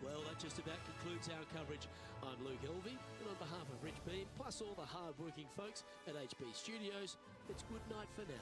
Well, that just about concludes our coverage. I'm Luke Elvey, and on behalf of Rich Beam, plus all the hard-working folks at HB Studios, it's good night for now.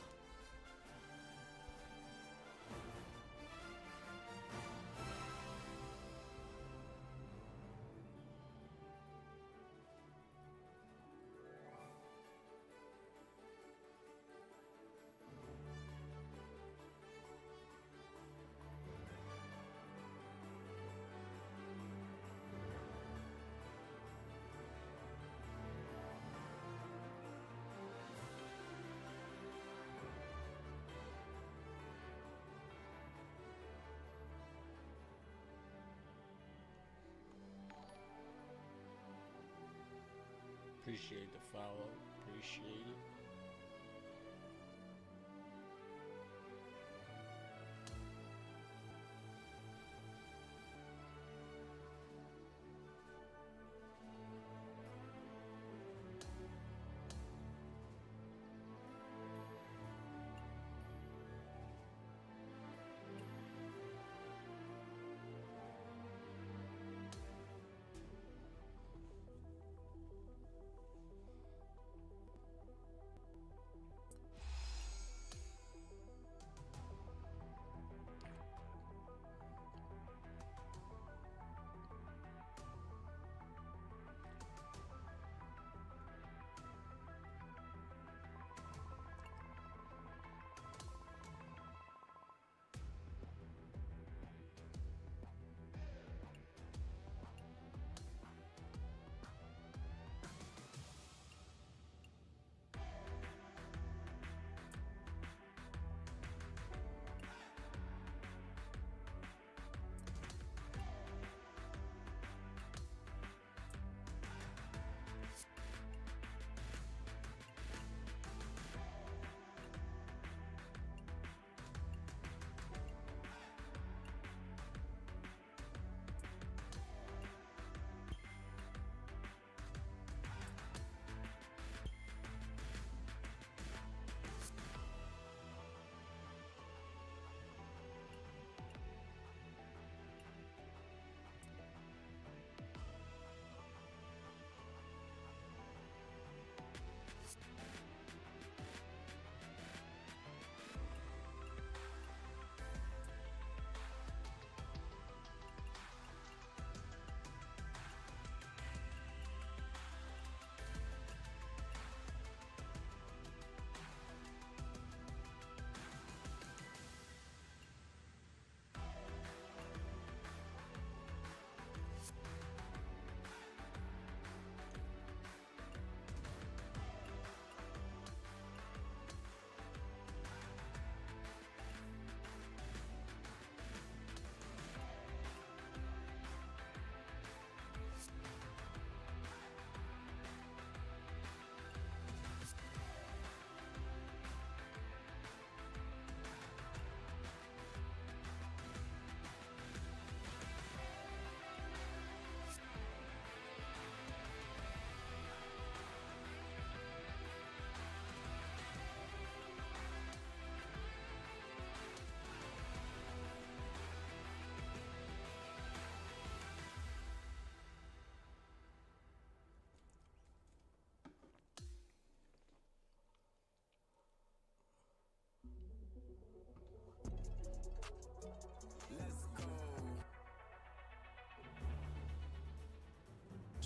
Appreciate the follow. Appreciate it. Let's go.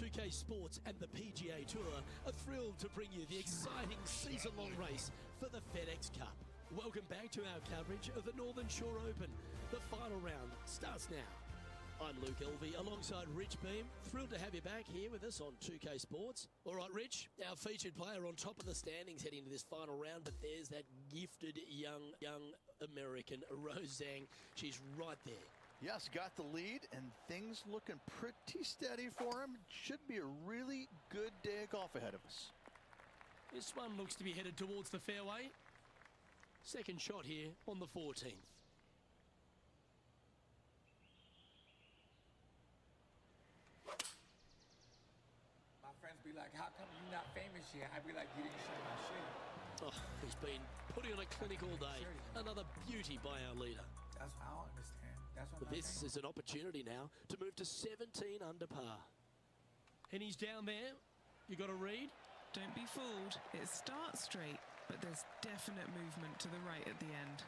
2K Sports and the PGA Tour are thrilled to bring you the exciting season-long race for the FedEx Cup. Welcome back to our coverage of the Northern Shore Open. The final round starts now. I'm Luke Elvey alongside Rich Beam. Thrilled to have you back here with us on 2K Sports. All right, Rich, our featured player on top of the standings heading to this final round, but there's that gifted young American, Rose Zhang. She's right there. Yes, got the lead, and things looking pretty steady for him. Should be a really good day of golf ahead of us. This one looks to be headed towards the fairway. Second shot here on the 14th. My friends be like, how come you not famous yet? I be like, you didn't show my shit. Oh, he's been putting on a clinic all day. Another beauty by our leader. That's what I don't understand. That's what I'm This saying. is an opportunity now to move to 17 under par. And he's down there. You got to read. Don't be fooled. It starts straight, but there's definite movement to the right at the end.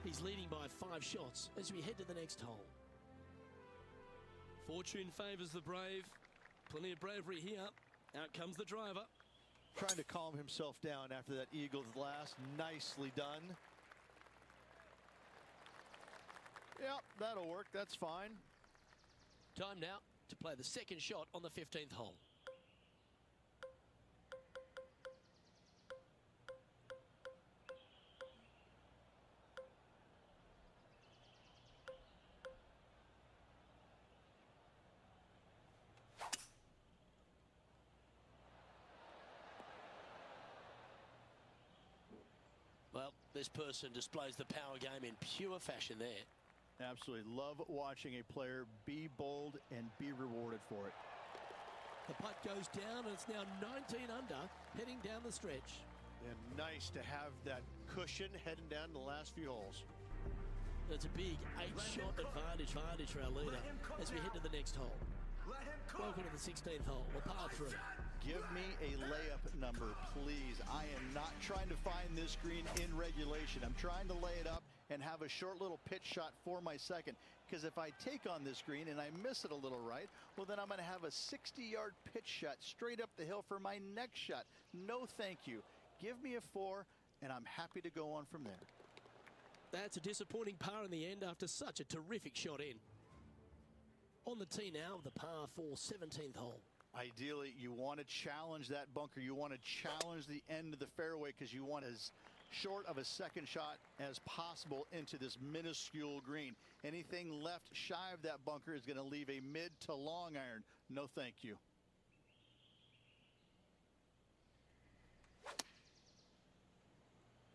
He's leading by 5 shots as we head to the next hole. Fortune favours the brave. Plenty of bravery here. Out comes the driver. Trying to calm himself down after that eagle's last. Nicely done. Yep, that'll work. That's fine. Time now to play the second shot on the 15th hole. Well, this person displays the power game in pure fashion there. Absolutely love watching a player be bold and be rewarded for it. The putt goes down and it's now 19 under, heading down the stretch. And nice to have that cushion heading down the last few holes. That's a big 8-shot advantage for our leader as we head to the next hole. Welcome to the 16th hole, a par 3. Give me a layup number, please. I am not trying to find this green in regulation. I'm trying to lay it up and have a short little pitch shot for my second. Because if I take on this green and I miss it a little right, well, then I'm going to have a 60-yard pitch shot straight up the hill for my next shot. No, thank you. Give me a 4, and I'm happy to go on from there. That's a disappointing par in the end after such a terrific shot in. On the tee now, the par 4 17th hole. Ideally, you want to challenge that bunker. You want to challenge the end of the fairway because you want as short of a second shot as possible into this minuscule green. Anything left shy of that bunker is going to leave a mid to long iron. No, thank you.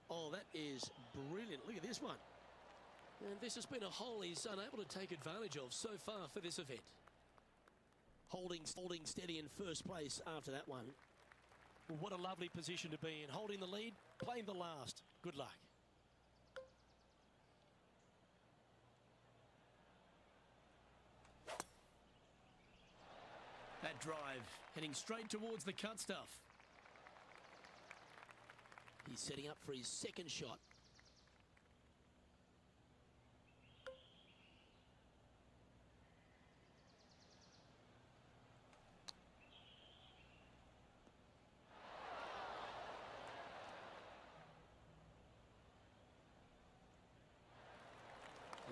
Oh, that is brilliant. Look at this one. And this has been a hole he's unable to take advantage of so far for this event. Holding steady in first place after that one. What a lovely position to be in. Holding the lead, playing the last. Good luck. That drive heading straight towards the cut stuff. He's setting up for his second shot.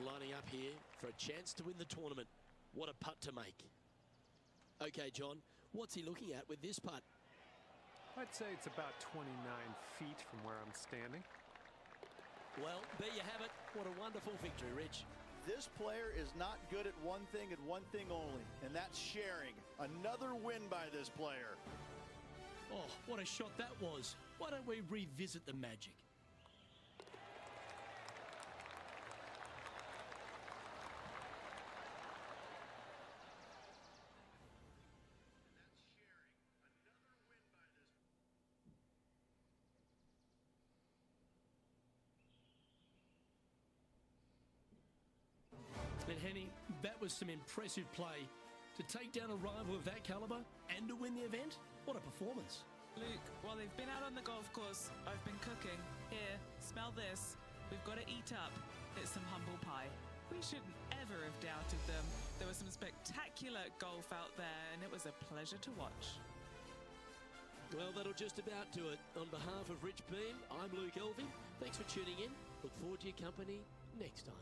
Lining up here for a chance to win the tournament. What a putt to make. Okay, John, what's he looking at with this putt? I'd say it's about 29 feet from where I'm standing. Well, there you have it. What a wonderful victory, Rich. This player is not good at one thing and one thing only, and that's sharing. Another win by this player. Oh, what a shot that was. Why don't we revisit the magic? And Henny, that was some impressive play. To take down a rival of that caliber and to win the event, what a performance. Luke, while they've been out on the golf course, I've been cooking. Here, smell this. We've got to eat up. It's some humble pie. We shouldn't ever have doubted them. There was some spectacular golf out there, and it was a pleasure to watch. Well, that'll just about do it. On behalf of Rich Beam, I'm Luke Elving. Thanks for tuning in. Look forward to your company next time.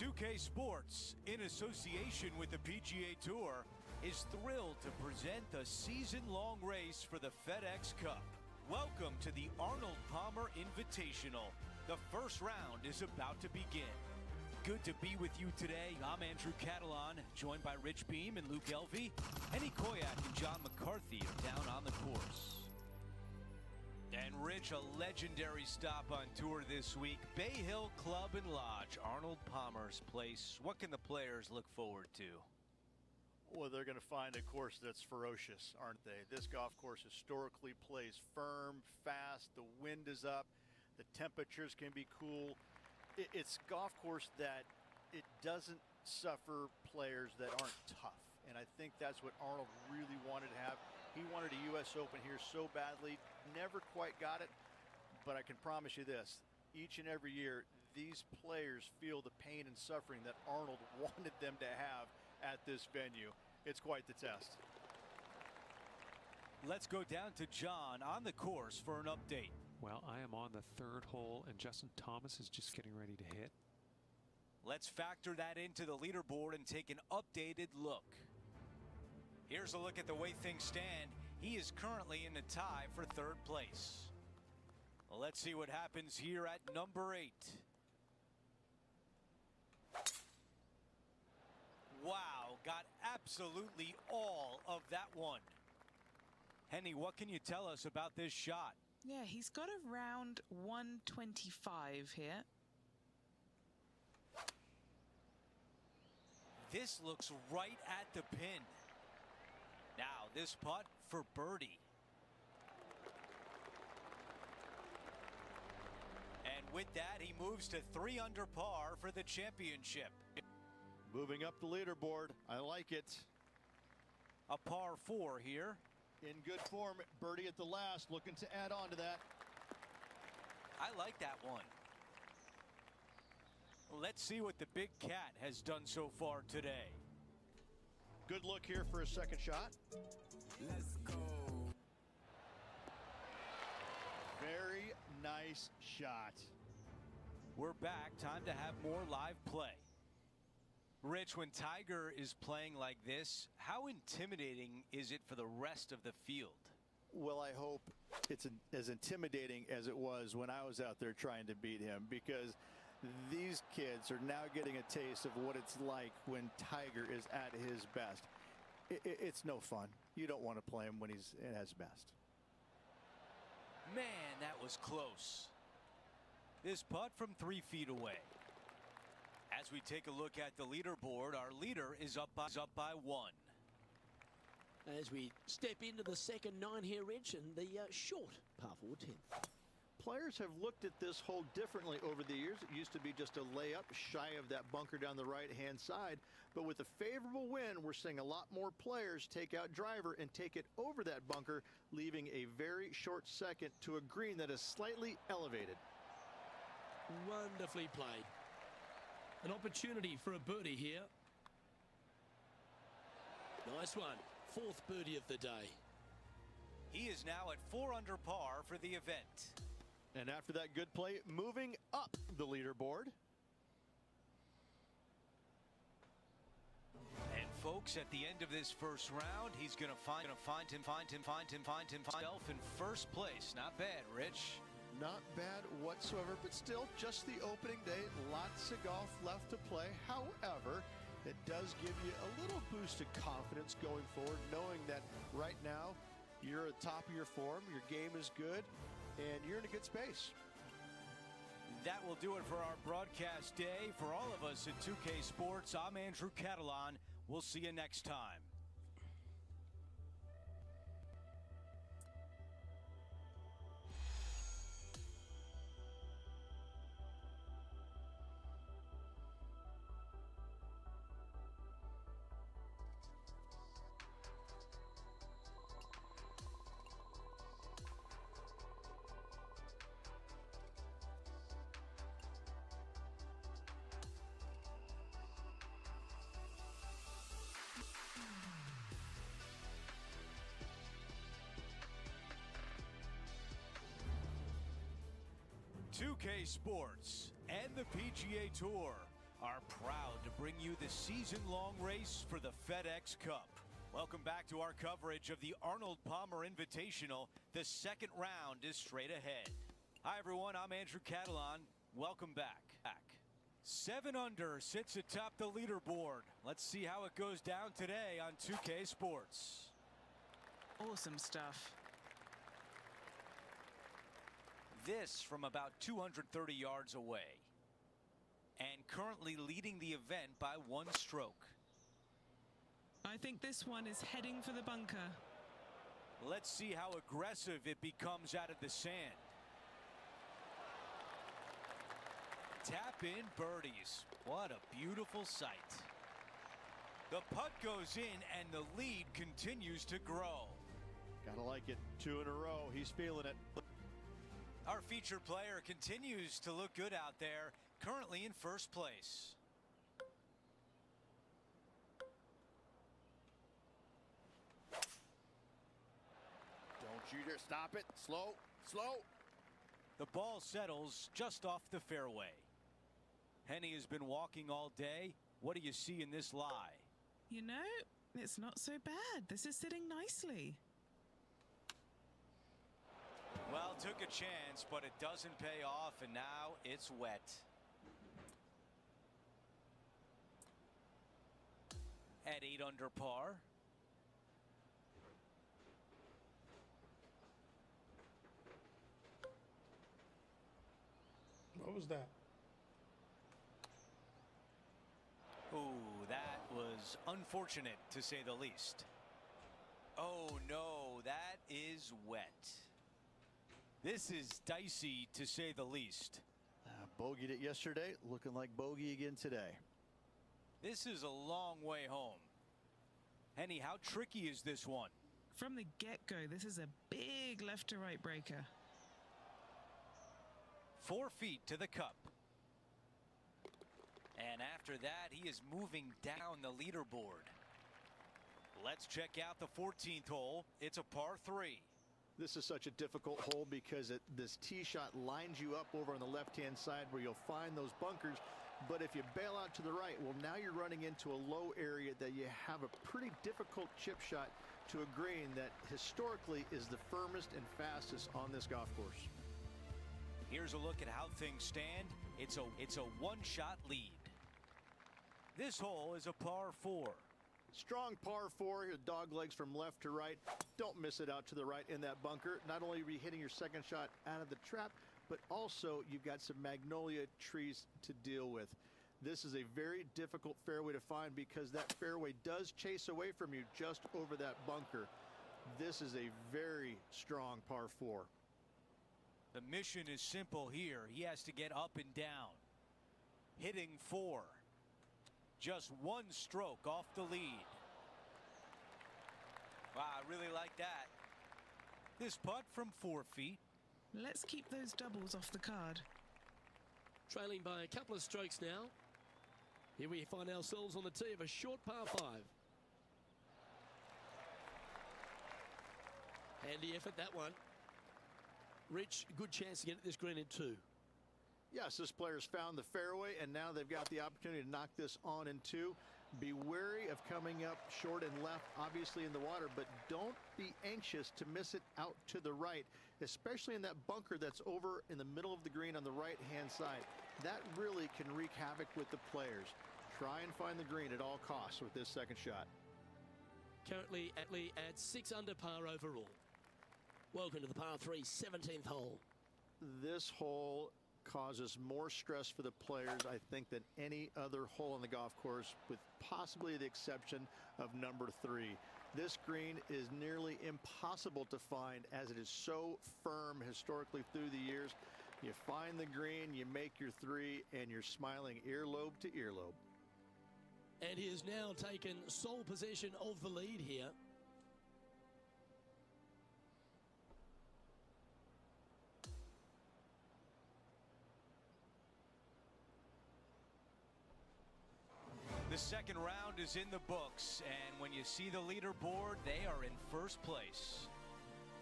2K Sports, in association with the PGA Tour, is thrilled to present the season-long race for the FedEx Cup. Welcome to the Arnold Palmer Invitational. The first round is about to begin. Good to be with you today. I'm Andrew Catalan, joined by Rich Beam and Luke Elvey. Henny Koyak and John McCarthy are down on the course. And Rich, a legendary stop on tour this week. Bay Hill Club and Lodge, Arnold Palmer's place. What can the players look forward to? Well, they're going to find a course that's ferocious, aren't they? This golf course historically plays firm, fast. The wind is up. The temperatures can be cool. It's a golf course that it doesn't suffer players that aren't tough. And I think that's what Arnold really wanted to have. He wanted a U.S. Open here so badly, never quite got it, but I can promise you this, each and every year, these players feel the pain and suffering that Arnold wanted them to have at this venue. It's quite the test. Let's go down to John on the course for an update. Well, I am on the third hole, and Justin Thomas is just getting ready to hit. Let's factor that into the leaderboard and take an updated look. Here's a look at the way things stand. He is currently in the tie for third place. Well, let's see what happens here at number 8. Wow, got absolutely all of that one. Henny, what can you tell us about this shot? Yeah, he's got around 125 here. This looks right at the pin. Now this putt for birdie. And with that, he moves to 3 under par for the championship. Moving up the leaderboard. I like it. A par 4 here. In good form, birdie at the last, looking to add on to that. I like that one. Let's see what the Big Cat has done so far today. Good look here for a second shot. Let's go. Very nice shot. We're back. Time to have more live play. Rich, when Tiger is playing like this, how intimidating is it for the rest of the field? Well, I hope it's as intimidating as it was when I was out there trying to beat him, because these kids are now getting a taste of what it's like when Tiger is at his best. It's no fun. You don't want to play him when he's at his best. Man, that was close. This putt from 3 feet away. As we take a look at the leaderboard, our leader is up by 1. As we step into the second 9 here, Rich, and the short par 4 10th. Players have looked at this hole differently over the years. It used to be just a layup shy of that bunker down the right-hand side. But with a favorable wind, we're seeing a lot more players take out driver and take it over that bunker, leaving a very short second to a green that is slightly elevated. Wonderfully played. An opportunity for a birdie here. Nice one. 4th birdie of the day. He is now at 4 under par for the event. And after that good play, moving up the leaderboard. And folks, at the end of this first round, he's going to find himself in first place. Not bad, Rich. Not bad whatsoever, but still just the opening day. Lots of golf left to play. However, it does give you a little boost of confidence going forward, knowing that right now you're at the top of your form, your game is good, and you're in a good space. That will do it for our broadcast day. For all of us at 2K Sports, I'm Andrew Catalan. We'll see you next time. .2K Sports and the PGA Tour are proud to bring you the season-long race for the FedEx Cup. Welcome back to our coverage of the Arnold Palmer Invitational. The second round is straight ahead. Hi, everyone. I'm Andrew Catalan. Welcome back. 7 under sits atop the leaderboard. Let's see how it goes down today on 2K Sports. Awesome stuff. This from about 230 yards away. And currently leading the event by 1 stroke. I think this one is heading for the bunker. Let's see how aggressive it becomes out of the sand. Tap in birdies. What a beautiful sight. The putt goes in and the lead continues to grow. Gotta like it. 2 in a row. He's feeling it. Our featured player continues to look good out there, currently in first place. Don't you dare stop it. Slow, slow. The ball settles just off the fairway. Henny has been walking all day. What do you see in this lie? You know, it's not so bad. This is sitting nicely. Well, took a chance, but it doesn't pay off, and now it's wet. At 8 under par. What was that? Ooh, that was unfortunate, to say the least. Oh, no, that is wet. This is dicey, to say the least. Bogeyed it yesterday, looking like bogey again today. This is a long way home. Henny, how tricky is this one? From the get-go, this is a big left to right breaker. 4 feet to the cup. And after that, he is moving down the leaderboard. Let's check out the 14th hole. It's a par 3. This is such a difficult hole because this tee shot lines you up over on the left-hand side where you'll find those bunkers. But if you bail out to the right, well, now you're running into a low area that you have a pretty difficult chip shot to a green that historically is the firmest and fastest on this golf course. Here's a look at how things stand. It's a one-shot lead. This hole is a par 4. Strong par 4, your dog legs from left to right. Don't miss it out to the right in that bunker. Not only are you hitting your second shot out of the trap, but also you've got some magnolia trees to deal with. This is a very difficult fairway to find because that fairway does chase away from you just over that bunker. This is a very strong par 4. The mission is simple here. He has to get up and down. Hitting 4. Just 1 stroke off the lead. Wow, I really like that. This putt from 4 feet. Let's keep those doubles off the card. Trailing by a couple of strokes now. Here we find ourselves on the tee of a short par 5. Handy effort, that one. Rich, good chance to get this green in 2. Yes, this player's found the fairway, and now they've got the opportunity to knock this on in 2. Be wary of coming up short and left, obviously in the water, but don't be anxious to miss it out to the right, especially in that bunker that's over in the middle of the green on the right-hand side. That really can wreak havoc with the players. Try and find the green at all costs with this second shot. Currently at 6 under par overall. Welcome to the par 3 17th hole. This hole causes more stress for the players, I think, than any other hole on the golf course, with possibly the exception of number 3. This green is nearly impossible to find as it is so firm historically through the years. You find the green, you make your 3, and you're smiling earlobe to earlobe. And he has now taken sole possession of the lead here. The second round is in the books, and when you see the leaderboard, they are in first place.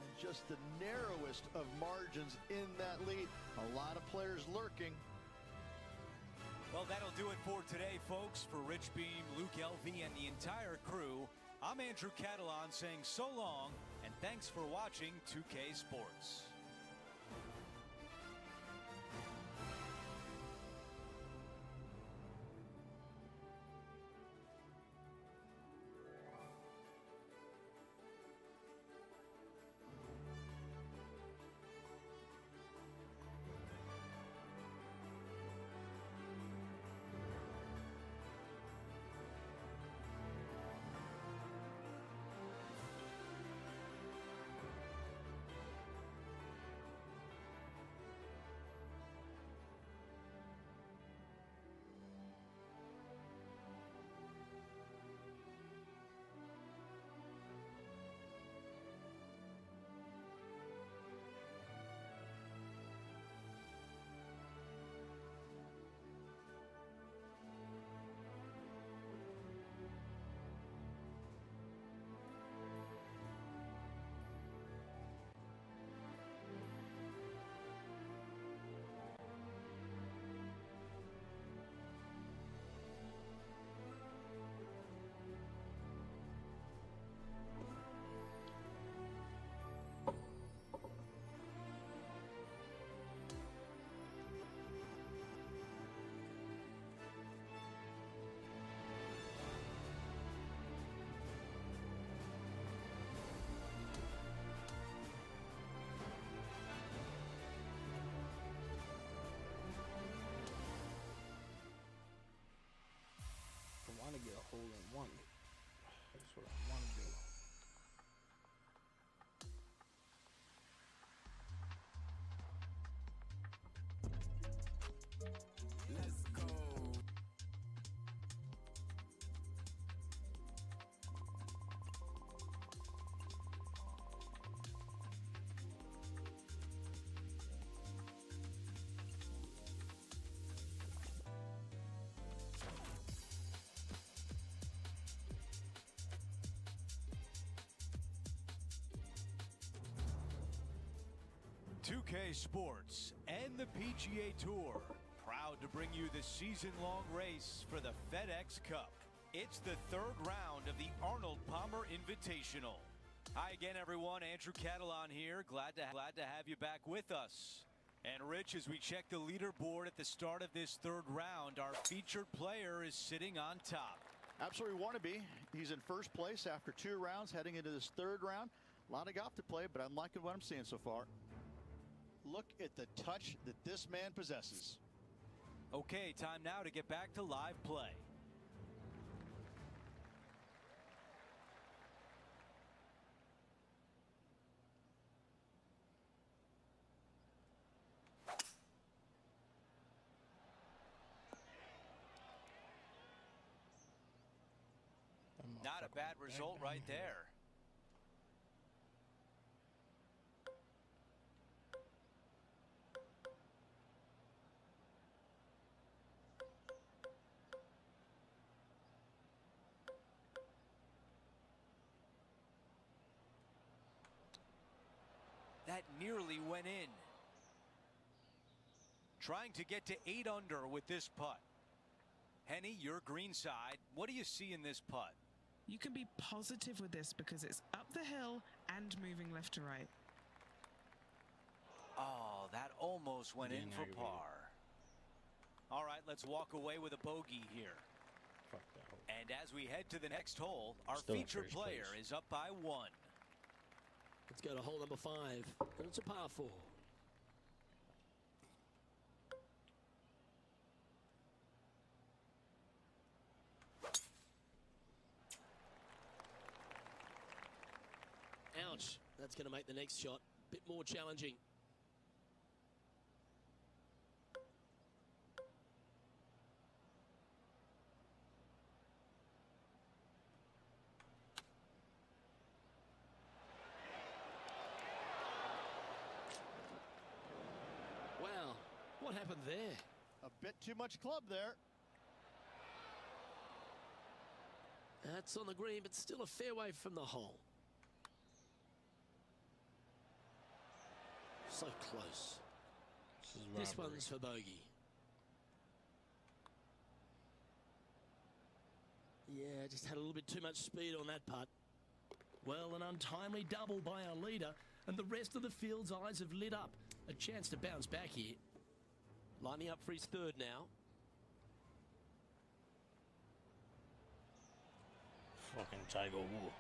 And just the narrowest of margins in that lead. A lot of players lurking. Well, that'll do it for today, folks. For Rich Beam, Luke Elvey, and the entire crew, I'm Andrew Catalan saying so long, and thanks for watching 2K Sports. I want to get a hole in one. That's what I want to do. Let's go. .2K Sports and the PGA Tour, proud to bring you the season-long race for the FedEx Cup. It's the third round of the Arnold Palmer Invitational. Hi again, everyone. Andrew Catalan here. Glad to have you back with us. And Rich, as we check the leaderboard at the start of this third round, our featured player is sitting on top. Absolutely want to be. He's in first place after 2 rounds, heading into this third round. A lot of golf to play, but I'm liking what I'm seeing so far. Look at the touch that this man possesses. Okay, time now to get back to live play. Not a bad result right there. That nearly went in. Trying to get to 8 under with this putt. Henny, your green side. What do you see in this putt? You can be positive with this because it's up the hill and moving left to right. Oh, that almost went in for par. All right, let's walk away with a bogey here. Fuck that hole. And as we head to the next hole, our Still in featured first player place. is up by 1. Let's go to hole number 5, and it's a par 4. Ouch, that's going to make the next shot a bit more challenging. Wow, what happened there? A bit too much club there. That's on the green, but still a fair way from the hole. So close. This is This robbery. one's for bogey. Yeah, just had a little bit too much speed on that putt. Well, an untimely double by our leader, and the rest of the field's eyes have lit up. A chance to bounce back here. Lining up for his third now. Fucking Tiger Woods.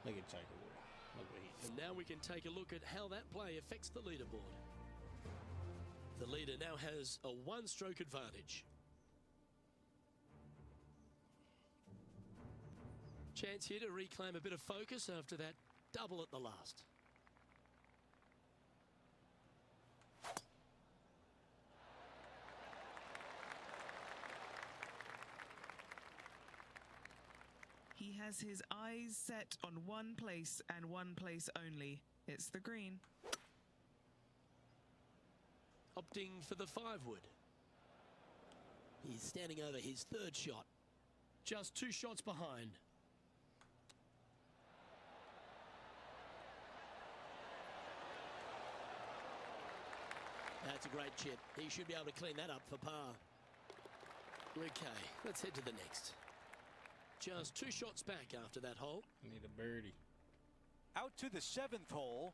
Look at Tiger Woods. Look what he did. And now we can take a look at how that play affects the leaderboard. The leader now has a one-stroke advantage. Chance here to reclaim a bit of focus after that double at the last. He has his eyes set on one place and one place only. It's the green. Opting for the 5-wood. He's standing over his third shot. Just 2 shots behind. That's a great chip. He should be able to clean that up for par. Okay, let's head to the next. Just 2 shots back after that hole. Need a birdie. Out to the 7th hole.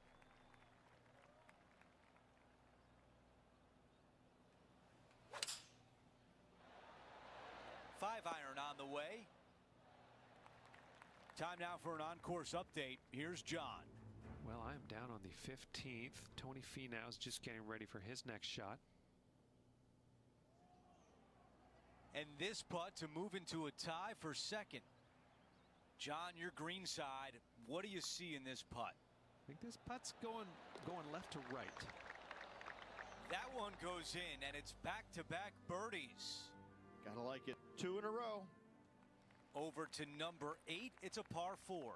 Five iron on the way. Time now for an on-course update. Here's John. Well, I am down on the 15th. Tony Finau's just getting ready for his next shot. And this putt to move into a tie for second. John, your green side, what do you see in this putt? I think this putt's going left to right. That one goes in, and it's back-to-back birdies. Gotta like it. 2 in a row. Over to number 8, it's a par 4.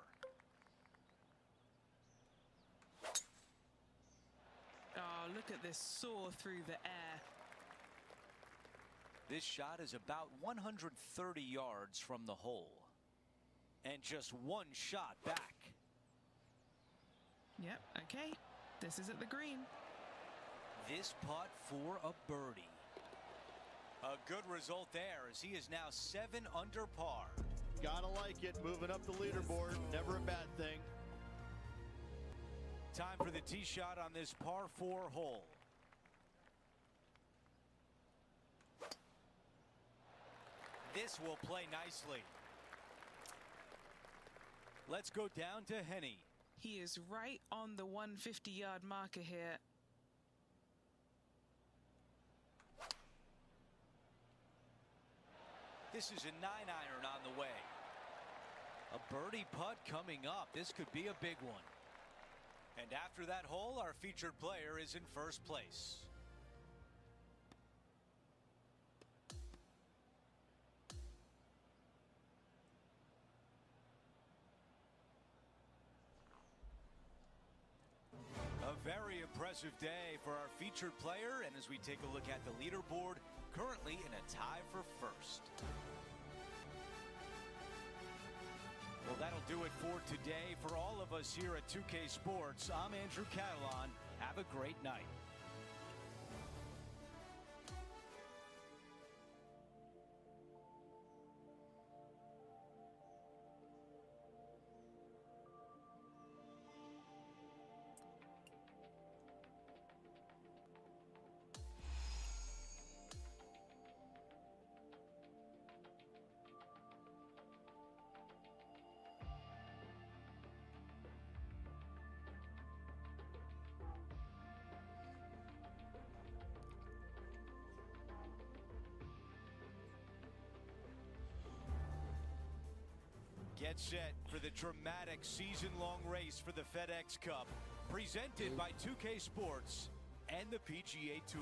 Oh, look at this soar through the air. This shot is about 130 yards from the hole. And just 1 shot back. Yep, okay. This is at the green. This putt for a birdie. A good result there as he is now 7 under par. Gotta like it. Moving up the leaderboard. Never a bad thing. Time for the tee shot on this par 4 hole. This will play nicely. Let's go down to Henny. He is right on the 150-yard marker here. This is a 9-iron on the way. A birdie putt coming up. This could be a big one. And after that hole, our featured player is in first place. A very impressive day for our featured player, and as we take a look at the leaderboard, currently in a tie for first. Well, that'll do it for today. For all of us here at 2K Sports, I'm Andrew Catalan. Have a great night. Get set for the dramatic season-long race for the FedEx Cup, presented by 2K Sports and the PGA Tour.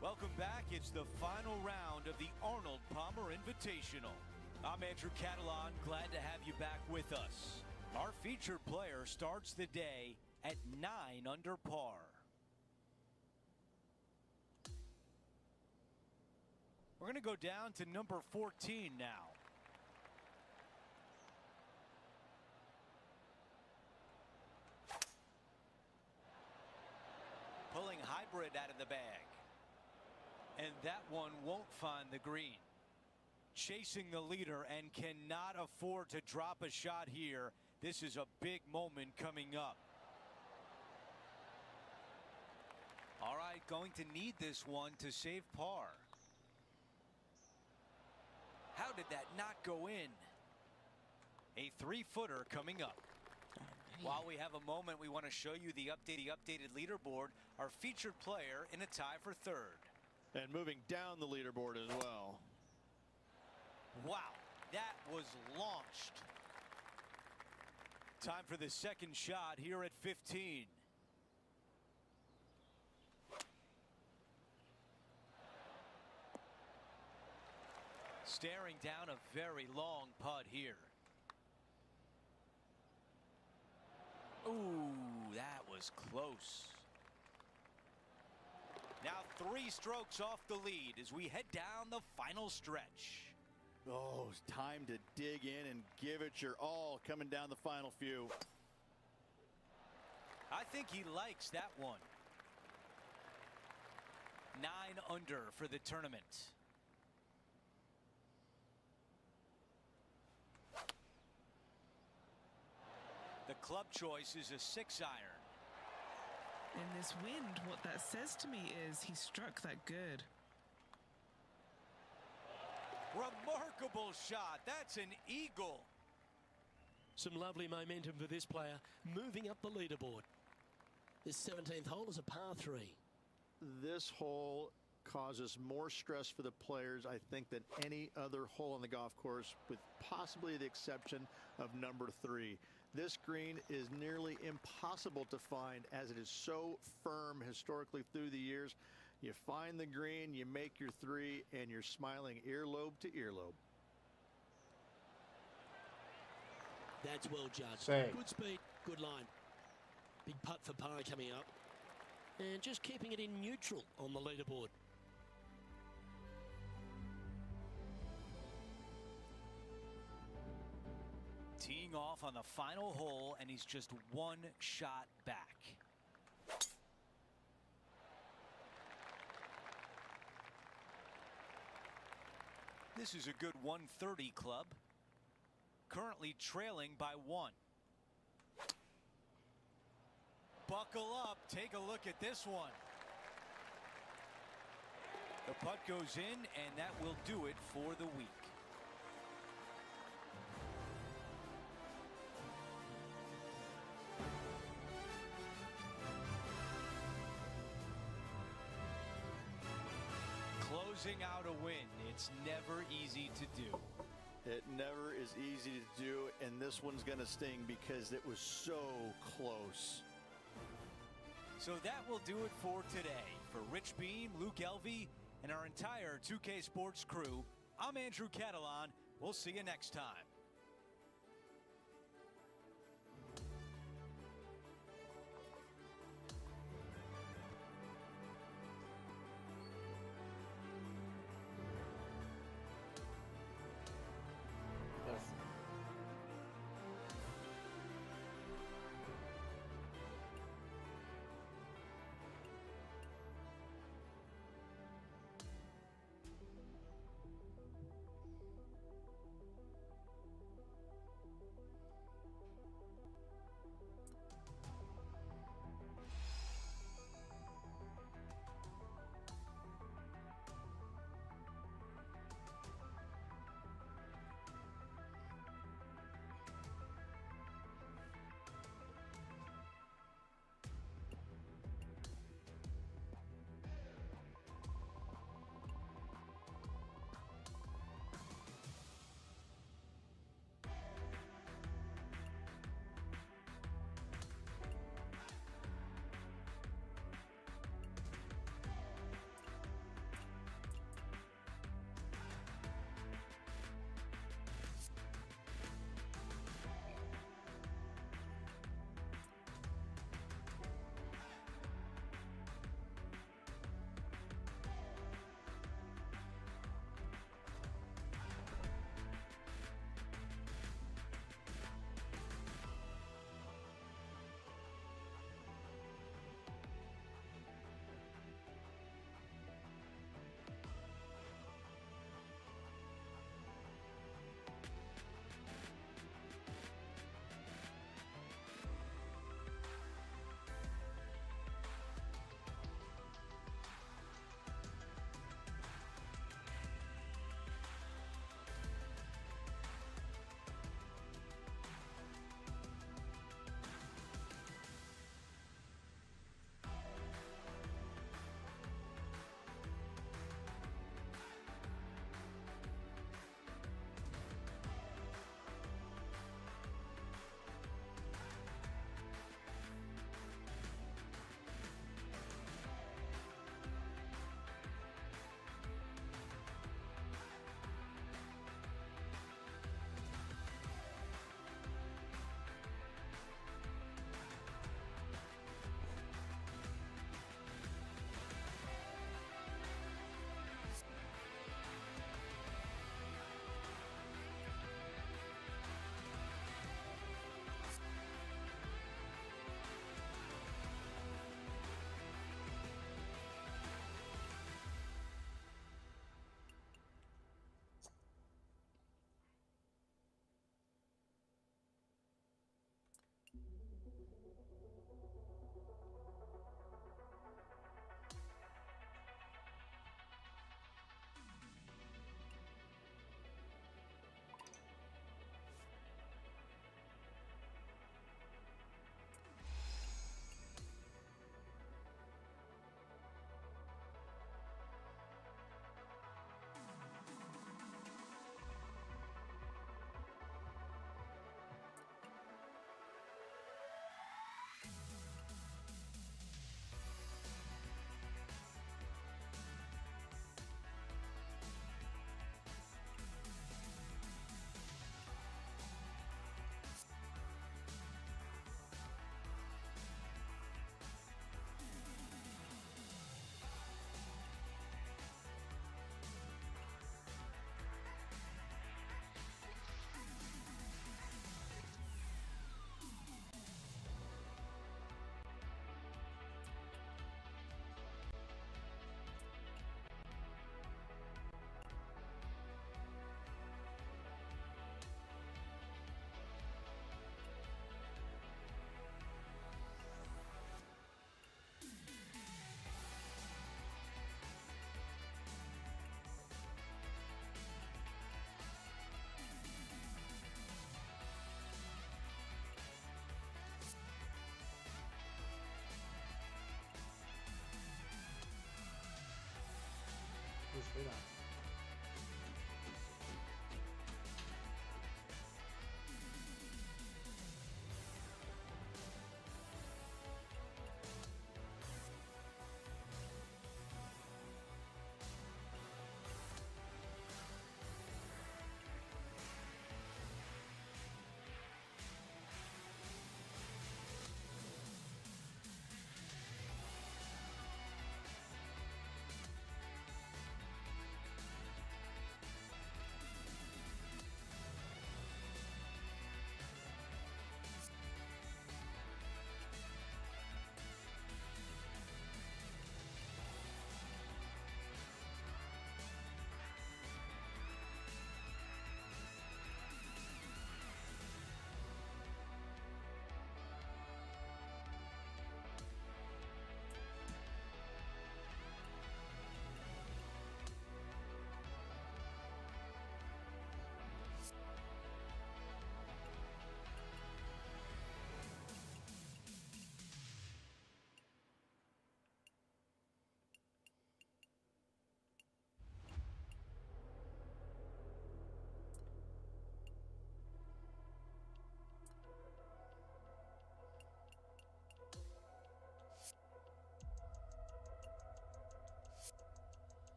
Welcome back. It's the final round of the Arnold Palmer Invitational. I'm Andrew Catalan. Glad to have you back with us. Our featured player starts the day at 9 under par. We're going to go down to number 14 now. Pulling hybrid out of the bag. And that one won't find the green. chasing the leader and cannot afford to drop a shot here. This is a big moment coming up. All right, going to need this one to save par. How did that not go in? A 3-footer coming up. While we have a moment, we want to show you the updated leaderboard. Our featured player in a tie for third. And moving down the leaderboard as well. Wow, that was launched. Time for the second shot here at 15. Staring down a very long putt here. Ooh, that was close. Now 3 strokes off the lead as we head down the final stretch. Oh, it's time to dig in and give it your all coming down the final few. I think he likes that one. 9 under for the tournament. The club choice is a 6-iron. In this wind, what that says to me is he struck that good. Remarkable shot. That's an eagle. Some lovely momentum for this player, moving up the leaderboard. This 17th hole is a par 3. This hole causes more stress for the players, I think, than any other hole on the golf course, with possibly the exception of number 3. This green is nearly impossible to find as it is so firm historically through the years. You find the green, you make your 3, and you're smiling earlobe to earlobe. That's well judged. Same. Good speed, good line. Big putt for par coming up. And just keeping it in neutral on the leaderboard. Teeing off on the final hole, and he's just 1 shot back. This is a good 130 club. Currently trailing by 1. Buckle up. Take a look at this one. The putt goes in, and that will do it for the week. Closing out a win, it's never easy to do. It never is easy to do, and this one's going to sting because it was so close. So that will do it for today. For Rich Beam, Luke Elvey, and our entire 2K Sports crew, I'm Andrew Catalan. We'll see you next time.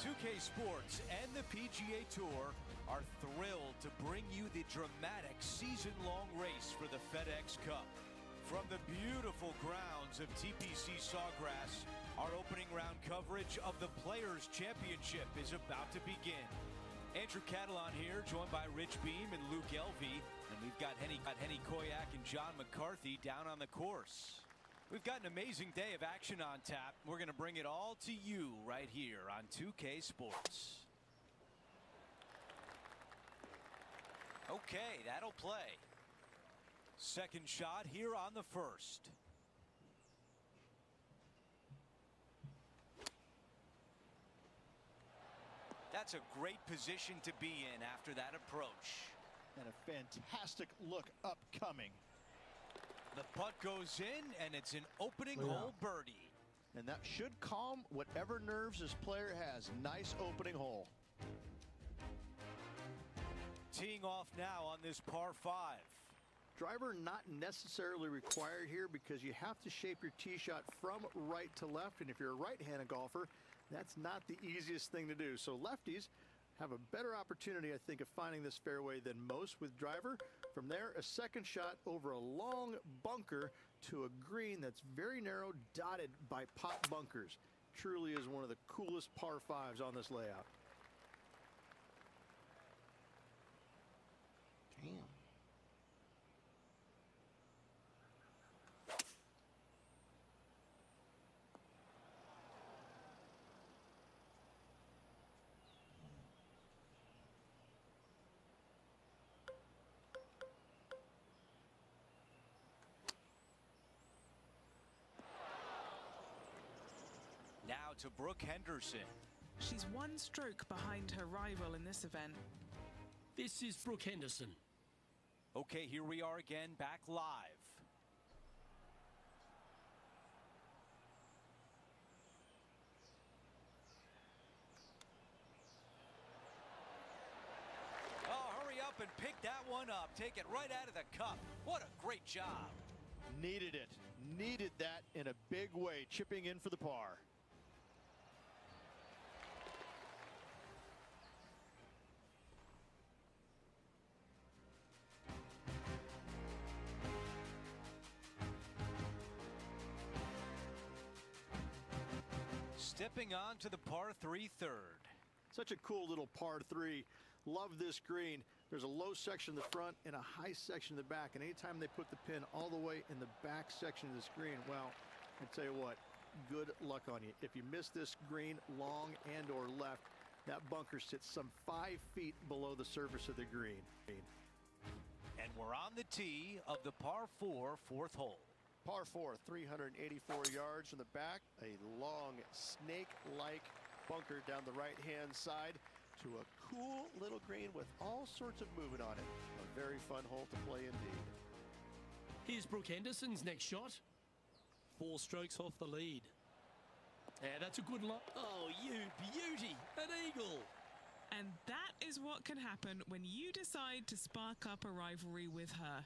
2K Sports and the PGA Tour are thrilled to bring you the dramatic season-long race for the FedEx Cup. From the beautiful grounds of TPC Sawgrass, our opening round coverage of the Players' Championship is about to begin. Andrew Catalan here, joined by Rich Beam and Luke Elvey, and we've got Henny Koyak and John McCarthy down on the course. We've got an amazing day of action on tap. We're going to bring it all to you right here on 2K Sports. Okay, that'll play. Second shot here on the first. That's a great position to be in after that approach. And a fantastic look upcoming. The putt goes in, and it's an opening hole birdie. And that should calm whatever nerves this player has. Nice opening hole. Teeing off now on this par 5. Driver not necessarily required here because you have to shape your tee shot from right to left. And if you're a right-handed golfer, that's not the easiest thing to do. So lefties have a better opportunity, I think, of finding this fairway than most with driver. From there, a second shot over a long bunker to a green that's very narrow, dotted by pot bunkers. Truly is one of the coolest par 5s on this layout. Damn. Now to Brooke Henderson. She's one stroke behind her rival in this event. This is Brooke Henderson. Okay, here we are again, back live. Oh, hurry up and pick that one up. Take it right out of the cup. What a great job. Needed it. Needed that in a big way, chipping in for the par. Stepping on to the par 3 third. Such a cool little par 3. Love this green. There's a low section in the front and a high section in the back. And anytime they put the pin all the way in the back section of this green, well, I tell you what, good luck on you. If you miss this green long and or left, that bunker sits some 5 feet below the surface of the green. And we're on the tee of the par 4 fourth hole. Par 4, 384 yards from the back. A long snake-like bunker down the right-hand side to a cool little green with all sorts of movement on it. A very fun hole to play indeed. Here's Brooke Henderson's next shot. 4 strokes off the lead. Yeah, that's a good line. Oh, you beauty. An eagle. And that is what can happen when you decide to spark up a rivalry with her.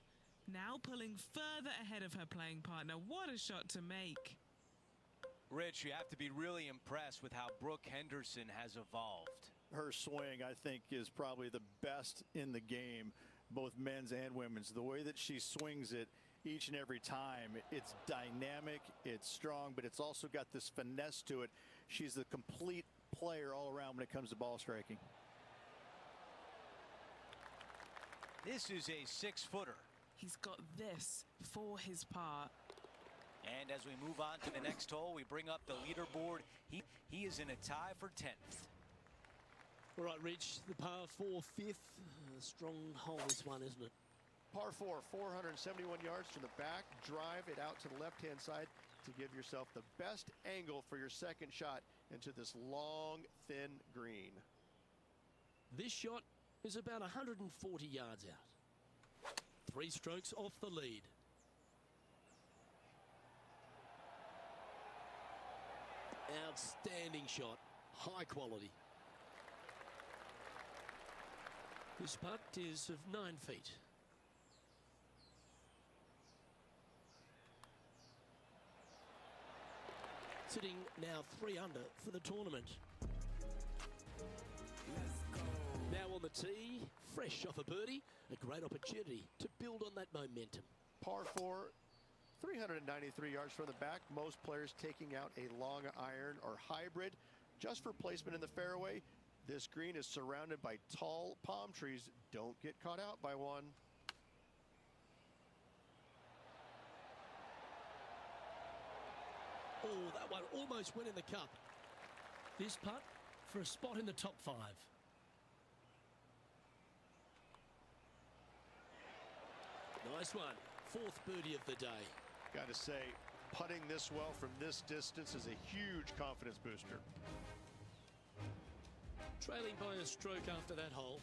Now pulling further ahead of her playing partner. What a shot to make. Rich, you have to be really impressed with how Brooke Henderson has evolved. Her swing, I think, is probably the best in the game, both men's and women's. The way that she swings it each and every time, it's dynamic, it's strong, but it's also got this finesse to it. She's the complete player all around when it comes to ball striking. This is a 6-footer. He's got this for his par. And as we move on to the next hole, we bring up the leaderboard. He is in a tie for 10th. All right, Rich, the par 4 fifth. Strong hole, this one, isn't it? Par 4, 471 yards from the back. Drive it out to the left-hand side to give yourself the best angle for your second shot into this long, thin green. This shot is about 140 yards out. 3 strokes off the lead. Outstanding shot. High quality. This putt is of 9 feet. Sitting now 3 under for the tournament. the tee, fresh off a birdie, a great opportunity to build on that momentum. Par 4, 393 yards from the back. Most players taking out a long iron or hybrid just for placement in the fairway. This green is surrounded by tall palm trees. Don't get caught out by one. Oh, that one almost went in the cup. This putt for a spot in the top 5. Nice one. 4th birdie of the day. Got to say, putting this well from this distance is a huge confidence booster. Trailing by a stroke after that hole.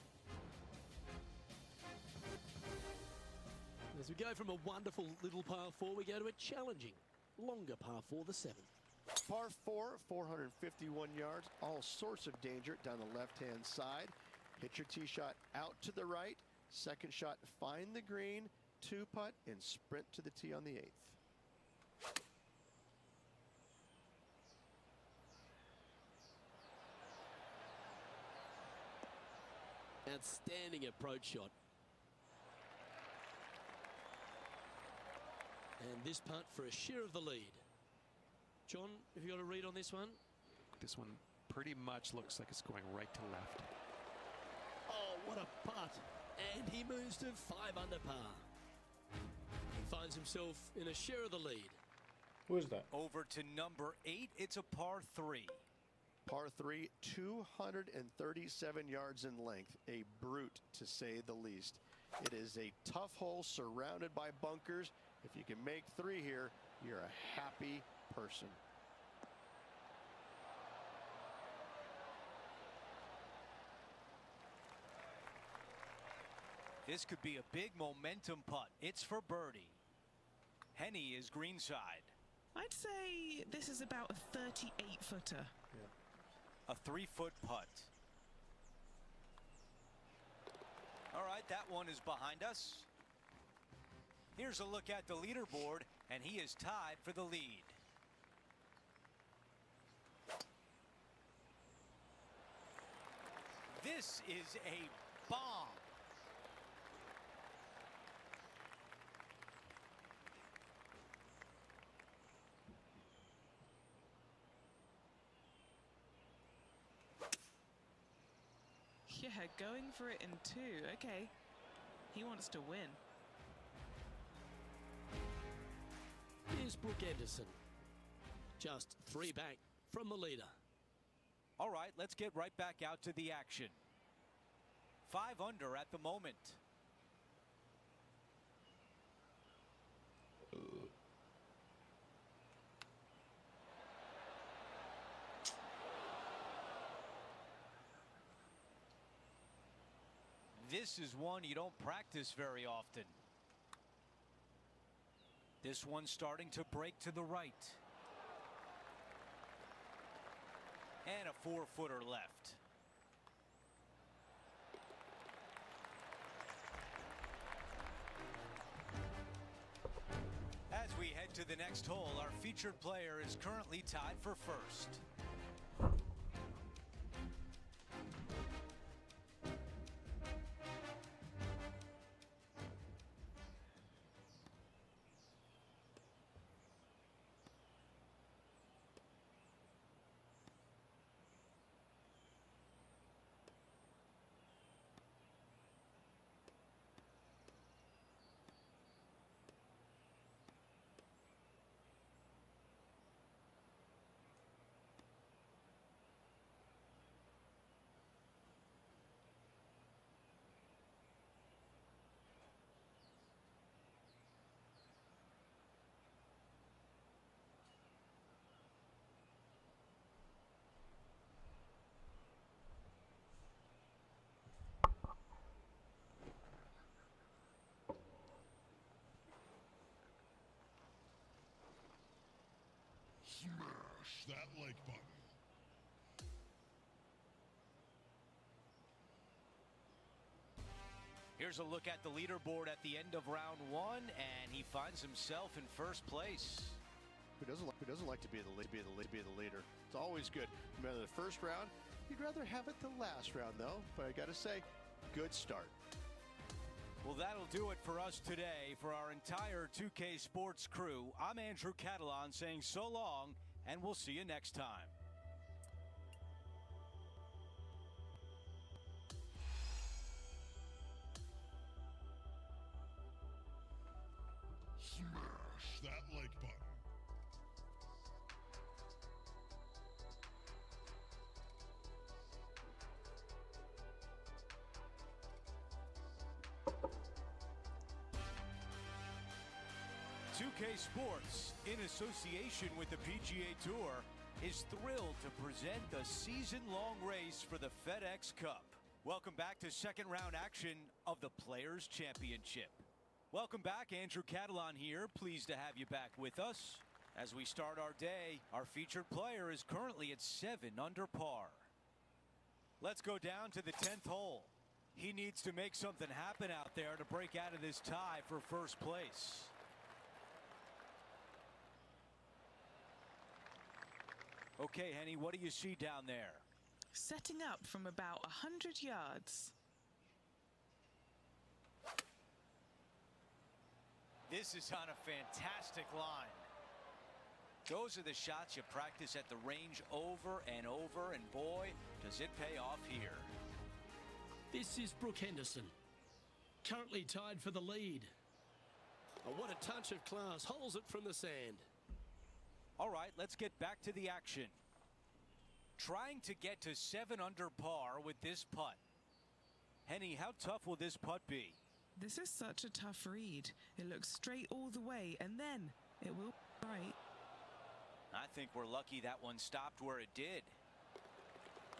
As we go from a wonderful little par 4, we go to a challenging, longer par 4, the 7th. Par 4, 451 yards, all sorts of danger down the left-hand side. Hit your tee shot out to the right. Second shot, find the green, 2-putt, and sprint to the tee on the 8th. Outstanding approach shot. And this putt for a share of the lead. John, have you got a read on this one? This one pretty much looks like it's going right to left. Oh, what a putt. And he moves to 5 under par. He finds himself in a share of the lead. Who is that? Over to number 8. It's a par 3. Par 3, 237 yards in length. A brute, to say the least. It is a tough hole surrounded by bunkers. If you can make 3 here, you're a happy person. This could be a big momentum putt. It's for birdie. Henny is greenside. I'd say this is about a 38-footer. A 3-foot putt. All right, that one is behind us. Here's a look at the leaderboard, and he is tied for the lead. This is a bomb. Yeah, going for it in 2. Okay. He wants to win. Here's Brooke Anderson. Just 3 back from the leader. All right, let's get right back out to the action. 5 under at the moment. This is one you don't practice very often. This one starting to break to the right. And a 4-footer left. As we head to the next hole, our featured player is currently tied for first. Smash that like button. Here's a look at the leaderboard at the end of round 1, and he finds himself in first place. Who doesn't like to be the leader? It's always good. No matter the first round, you'd rather have it the last round, though. But I got to say, Good start. Well, that'll do it for us today. For our entire 2K Sports crew, I'm Andrew Catalan saying so long, and we'll see you next time. Smash that like button. Sports, in association with the PGA Tour, is thrilled to present the season-long race for the FedEx Cup. Welcome back to second round action of the Players' Championship. Welcome back, Andrew Catalan here. Pleased to have you back with us. As we start our day, our featured player is currently at 7 under par. Let's go down to the 10th hole. He needs to make something happen out there to break out of this tie for first place. Okay, Henny, what do you see down there? Setting up from about 100 yards. This is on a fantastic line. Those are the shots you practice at the range over and over, and boy, does it pay off here. This is Brooke Henderson, currently tied for the lead. Oh, what a touch of class, holds it from the sand. All right, let's get back to the action. Trying to get to 7 under par with this putt. Henny, how tough will this putt be? This is such a tough read. It looks straight all the way, and then it will right. I think we're lucky that one stopped where it did.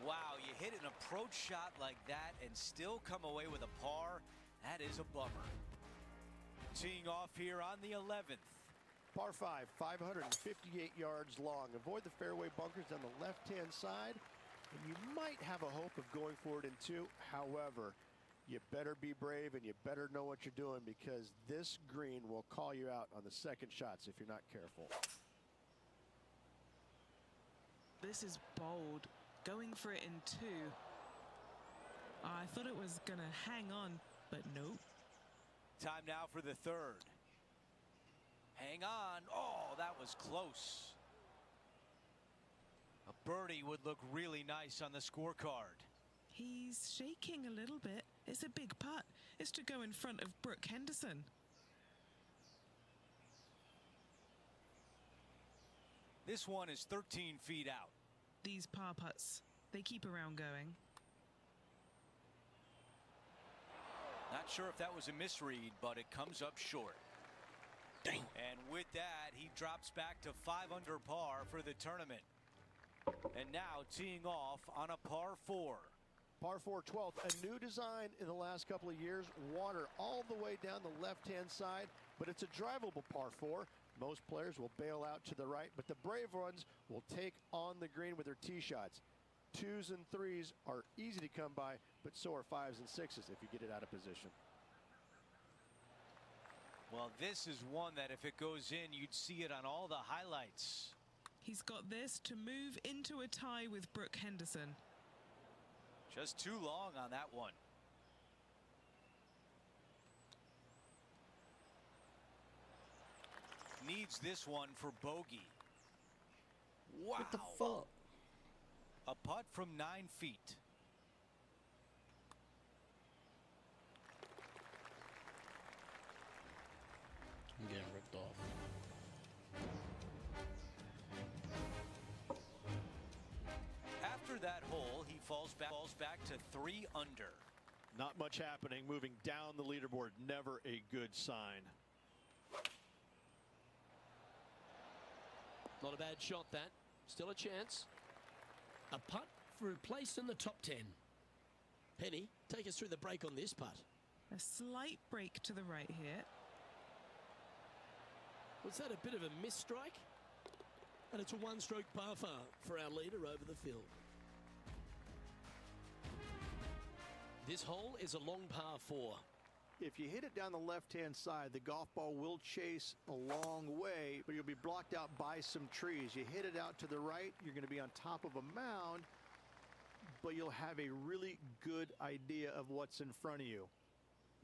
Wow, you hit an approach shot like that and still come away with a par. That is a bummer. Teeing off here on the 11th. Par 5, 558 yards long. Avoid the fairway bunkers on the left-hand side, and you might have a hope of going for it in 2. However, you better be brave and you better know what you're doing, because this green will call you out on the second shots if you're not careful. This is bold. Going for it in 2. I thought it was going to hang on, but nope. Time now for the 3rd. Hang on. Oh, that was close. A birdie would look really nice on the scorecard. He's shaking a little bit. It's a big putt. It's to go in front of Brooke Henderson. This one is 13 feet out. These par putts, they keep around going. Not sure if that was a misread, but it comes up short. Dang. And with that, he drops back to 5 under par for the tournament. And now teeing off on a par 4. Par 4, 12th, a new design in the last couple of years. Water all the way down the left-hand side, but it's a drivable par 4. Most players will bail out to the right, but the brave ones will take on the green with their tee shots. 2s and 3s are easy to come by, but so are 5s and 6s if you get it out of position. Well, this is one that if it goes in, you'd see it on all the highlights. He's got this to move into a tie with Brooke Henderson. Just too long on that one. Needs this one for bogey. Wow. What the fuck? A putt from 9 feet. I'm getting ripped off. After that hole, he falls back to 3 under. Not much happening moving down the leaderboard. Never a good sign. Not a bad shot, that. Still a chance. A putt for a place in the top 10. Penny, take us through the break on this putt. A slight break to the right here. Was that a bit of a miss strike? And it's a one-stroke par far for our leader over the field. This hole is a long par 4. If you hit it down the left-hand side, the golf ball will chase a long way, but you'll be blocked out by some trees. You hit it out to the right, you're going to be on top of a mound. but you'll have a really good idea of what's in front of you.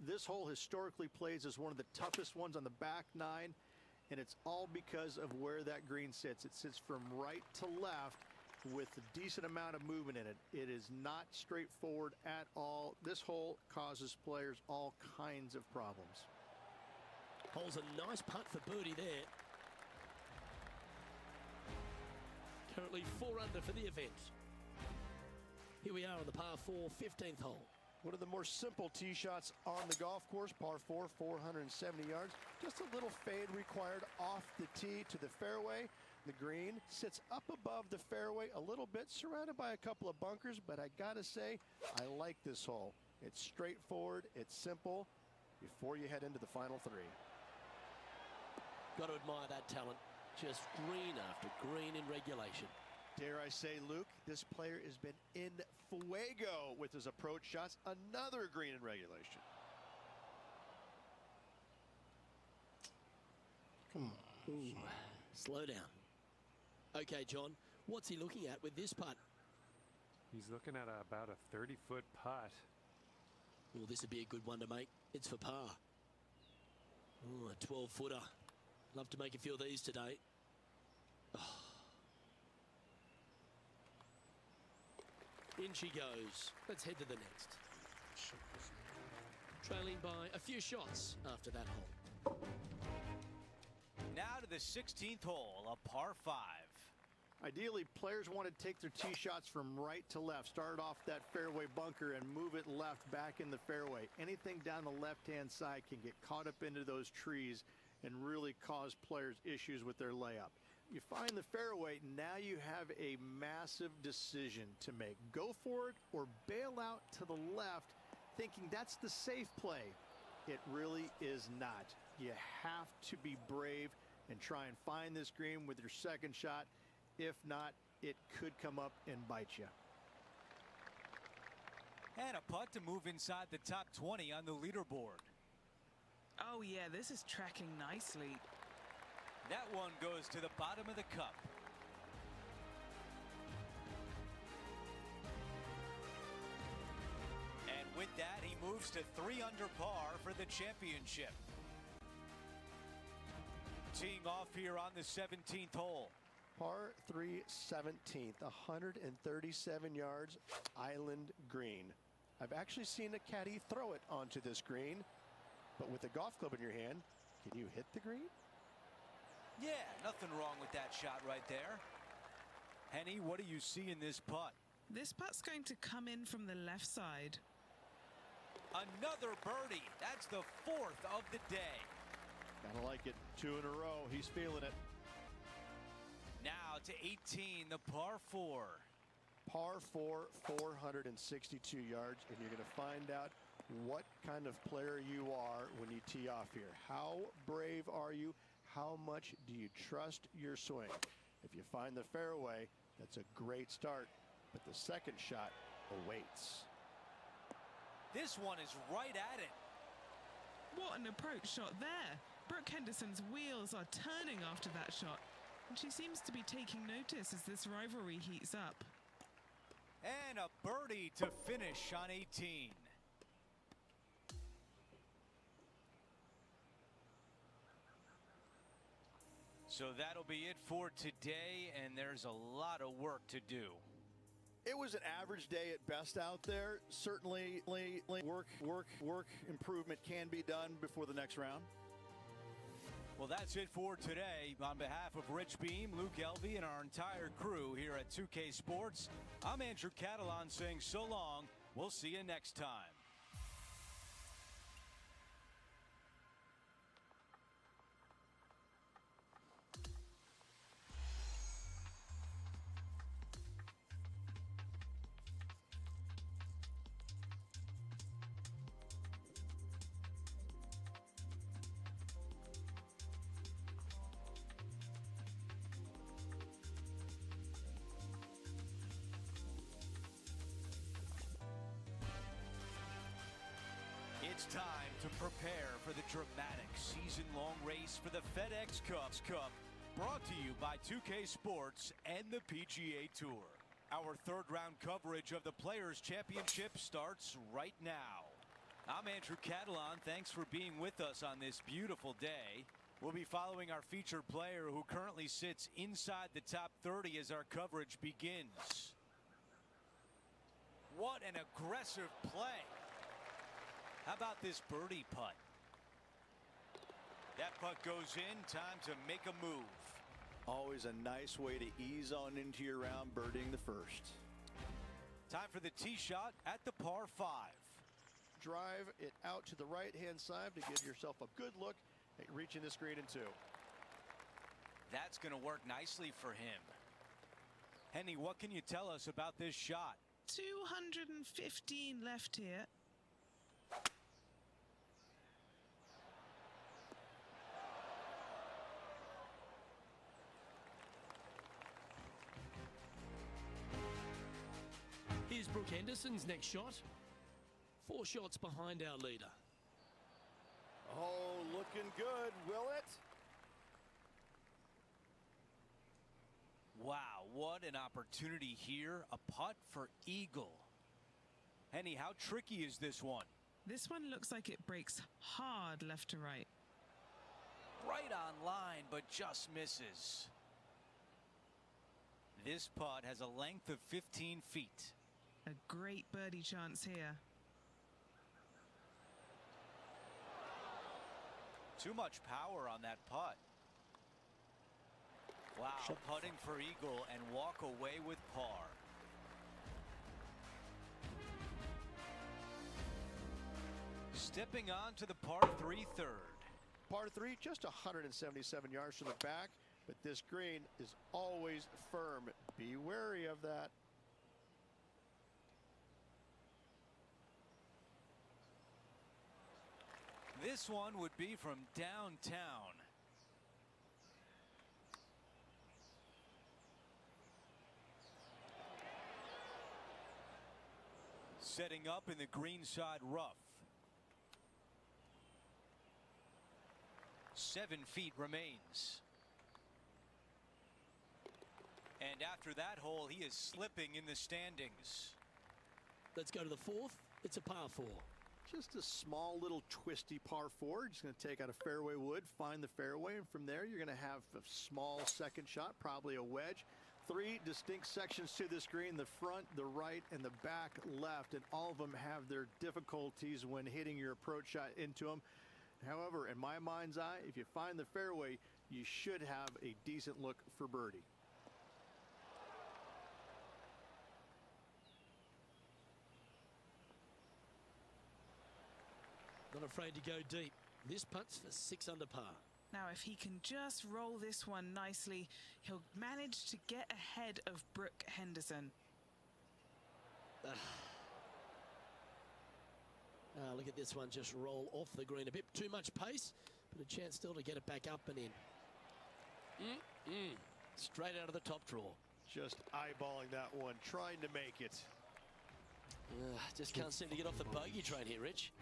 This hole historically plays as one of the toughest ones on the back nine, and it's all because of where that green sits. It sits from right to left with a decent amount of movement in it. It is not straightforward at all. This hole causes players all kinds of problems. Holes a nice putt for birdie there. Currently 4 under for the event. Here we are on the par 4 15th hole. One of the more simple tee shots on the golf course, par 4, 470 yards. Just a little fade required off the tee to the fairway. The green sits up above the fairway a little bit, surrounded by a couple of bunkers, but I gotta say, I like this hole. It's straightforward, it's simple, before you head into the final 3. Got to admire that talent. Just green after green in regulation. Dare I say, Luke, this player has been in fuego with his approach shots. Another green in regulation. Come on. Ooh, slow down. Okay, John, what's he looking at with this putt? He's looking at about a 30-foot putt. Oh, this would be a good one to make. It's for par. Oh, a 12-footer. Love to make a few of these today. Oh. In she goes. Let's head to the next. Trailing by a few shots after that hole. Now to the 16th hole, a par 5. Ideally, players want to take their tee shots from right to left. Start off that fairway bunker and move it left back in the fairway. Anything down the left-hand side can get caught up into those trees and really cause players issues with their layup. You find the fairway, now you have a massive decision to make. Go for it or bail out to the left, thinking that's the safe play. It really is not. You have to be brave and try and find this green with your second shot. If not, it could come up and bite you. And a putt to move inside the top 20 on the leaderboard. Oh yeah, this is tracking nicely. That one goes to the bottom of the cup. And with that, he moves to 3 under par for the championship. Teeing off here on the 17th hole. Par 3 17th, 137 yards, island green. I've actually seen a caddy throw it onto this green, but with a golf club in your hand, can you hit the green? Yeah, nothing wrong with that shot right there. Henny, what do you see in this putt? This putt's going to come in from the left side. Another birdie. That's the 4th of the day. Gotta like it. 2 in a row. He's feeling it. Now to 18, the par 4. Par 4, 462 yards, and you're going to find out what kind of player you are when you tee off here. How brave are you? How much do you trust your swing? If you find the fairway, that's a great start, but the second shot awaits. This one is right at it. What an approach shot there. Brooke Henderson's wheels are turning after that shot, and she seems to be taking notice as this rivalry heats up. And a birdie to finish on 18. So that'll be it for today, and there's a lot of work to do. It was an average day at best out there. Certainly work improvement can be done before the next round. Well, that's it for today. On behalf of Rich Beam, Luke Elvey, and our entire crew here at 2K Sports, I'm Andrew Catalan saying so long. We'll see you next time. It's time to prepare for the dramatic season-long race for the FedEx Cup, brought to you by 2K Sports and the PGA Tour. Our third round coverage of the Players' Championship starts right now. I'm Andrew Catalan. Thanks for being with us on this beautiful day. We'll be following our featured player who currently sits inside the top 30 as our coverage begins. What an aggressive play. How about this birdie putt? That putt goes in. Time to make a move. Always a nice way to ease on into your round, birdieing the first. Time for the tee shot at the par 5. Drive it out to the right-hand side to give yourself a good look at reaching this green in 2. That's going to work nicely for him. Henny, what can you tell us about this shot? 215 left here. Here's Brooke Henderson's next shot. 4 shots behind our leader. Oh, looking good, will it? Wow, what an opportunity here. A putt for eagle. Henny, how tricky is this one? This one looks like it breaks hard left to right. Right on line, but just misses. This putt has a length of 15 feet. A great birdie chance here. Too much power on that putt. Wow, putting for eagle and walk away with par. Stepping on to the par 3 third. Par 3, just 177 yards from the back, but this green is always firm. Be wary of that. This one would be from downtown. Setting up in the greenside rough. 7 feet remains. And after that hole, he is slipping in the standings. Let's go to the 4th. It's a par 4. Just a small little twisty par 4. Just going to take out a fairway wood, find the fairway, and from there you're going to have a small second shot, probably a wedge. 3 distinct sections to this green, the front, the right, and the back left, and all of them have their difficulties when hitting your approach shot into them. However, in my mind's eye, if you find the fairway, you should have a decent look for birdie. Not afraid to go deep. This putt's for 6 under par. Now, if he can just roll this one nicely, he'll manage to get ahead of Brooke Henderson. Look at this one just roll off the green. A bit too much pace, but a chance still to get it back up and in. Straight out of the top draw. Just eyeballing that one, trying to make it. Just can't seem to get off the bogey train here, Rich.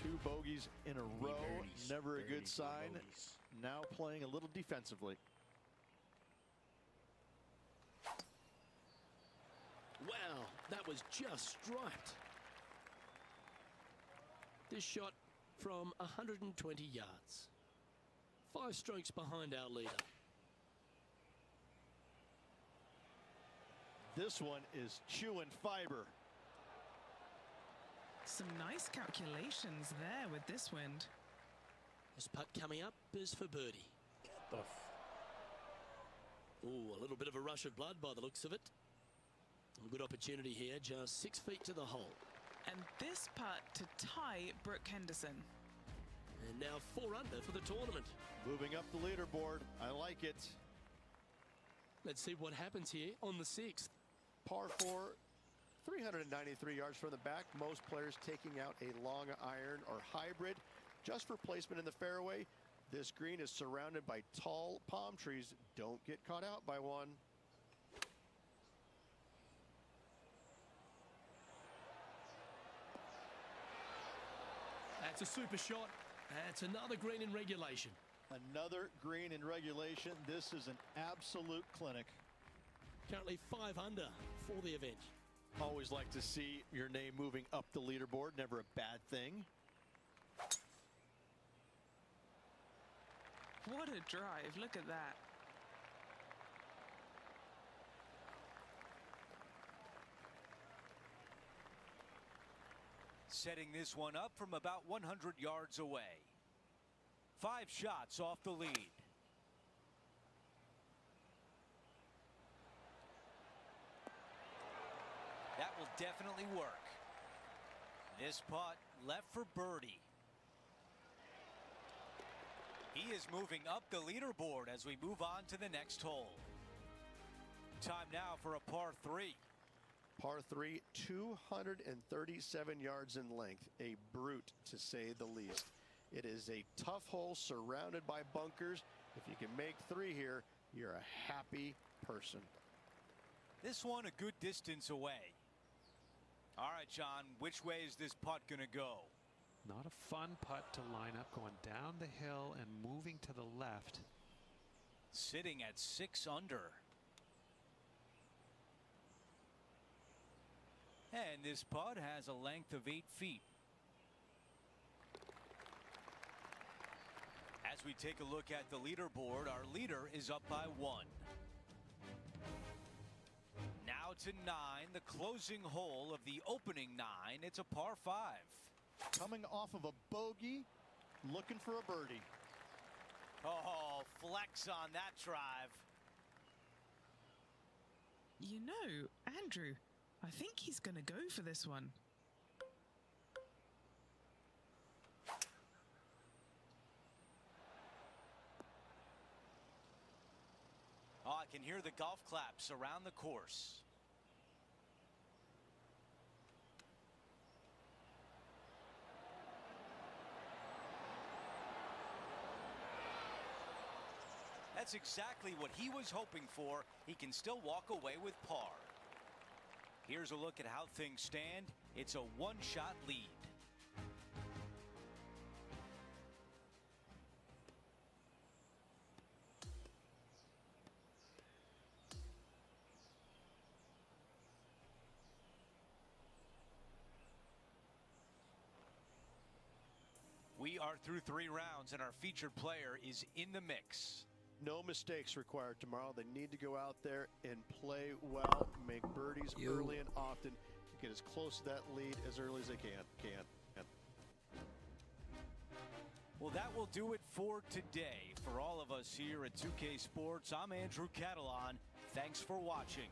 2 bogeys in a row, never a good sign. Now playing a little defensively. Wow, that was just striped. This shot from 120 yards. 5 strokes behind our leader. This one is chewing fiber. Some nice calculations there with this wind. This putt coming up is for birdie. Ooh, a little bit of a rush of blood by the looks of it. A good opportunity here, just 6 feet to the hole. And this putt to tie Brooke Henderson. And now 4 under for the tournament. Moving up the leaderboard. I like it. Let's see what happens here on the 6th. Par 4, 393 yards from the back. Most players taking out a long iron or hybrid just for placement in the fairway. This green is surrounded by tall palm trees. Don't get caught out by one. That's a super shot. That's another green in regulation. Another green in regulation. This is an absolute clinic. Currently 5 under for the event. Always like to see your name moving up the leaderboard. Never a bad thing. What a drive. Look at that. Setting this one up from about 100 yards away. 5 shots off the lead. That will definitely work. This putt left for birdie. He is moving up the leaderboard as we move on to the next hole. Time now for a par 3. Par 3, 237 yards in length. A brute, to say the least. It is a tough hole surrounded by bunkers. If you can make 3 here, you're a happy person. This one a good distance away. All right, John, which way is this putt going to go? Not a fun putt to line up, going down the hill and moving to the left. Sitting at 6 under. And this putt has a length of 8 feet. As we take a look at the leaderboard, our leader is up by 1. Now to 9, the closing hole of the opening 9. It's a par 5. Coming off of a bogey, looking for a birdie. Oh, flex on that drive. You know, Andrew, I think he's going to go for this one. Oh, I can hear the golf claps around the course. That's exactly what he was hoping for. He can still walk away with par. Here's a look at how things stand. It's a 1-shot lead. We are through 3 rounds and our featured player is in the mix. No mistakes required tomorrow. They need to go out there and play well, make birdies early and often, get as close to that lead as early as they can. Well, that will do it for today. For all of us here at 2K Sports, I'm Andrew Catalan. Thanks for watching.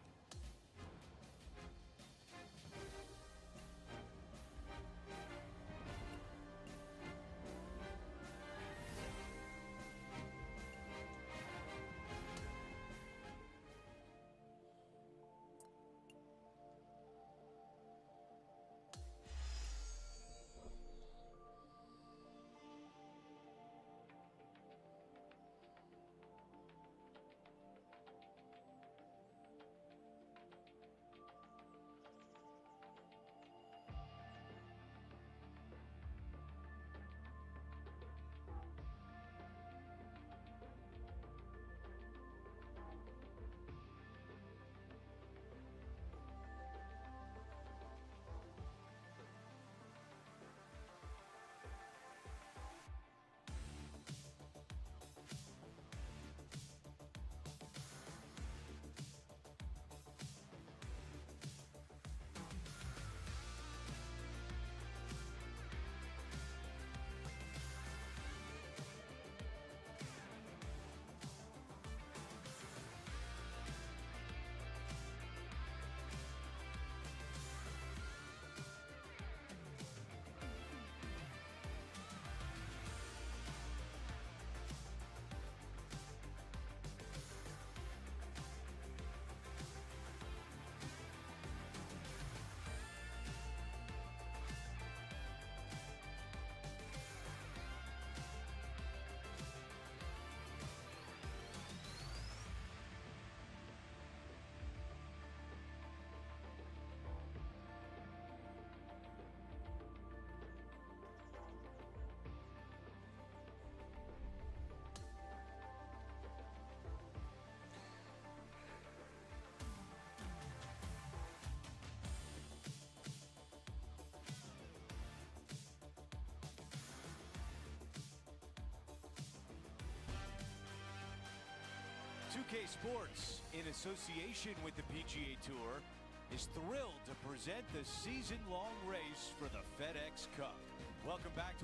2K Sports, in association with the PGA Tour, is thrilled to present the season-long race for the FedEx Cup. Welcome back to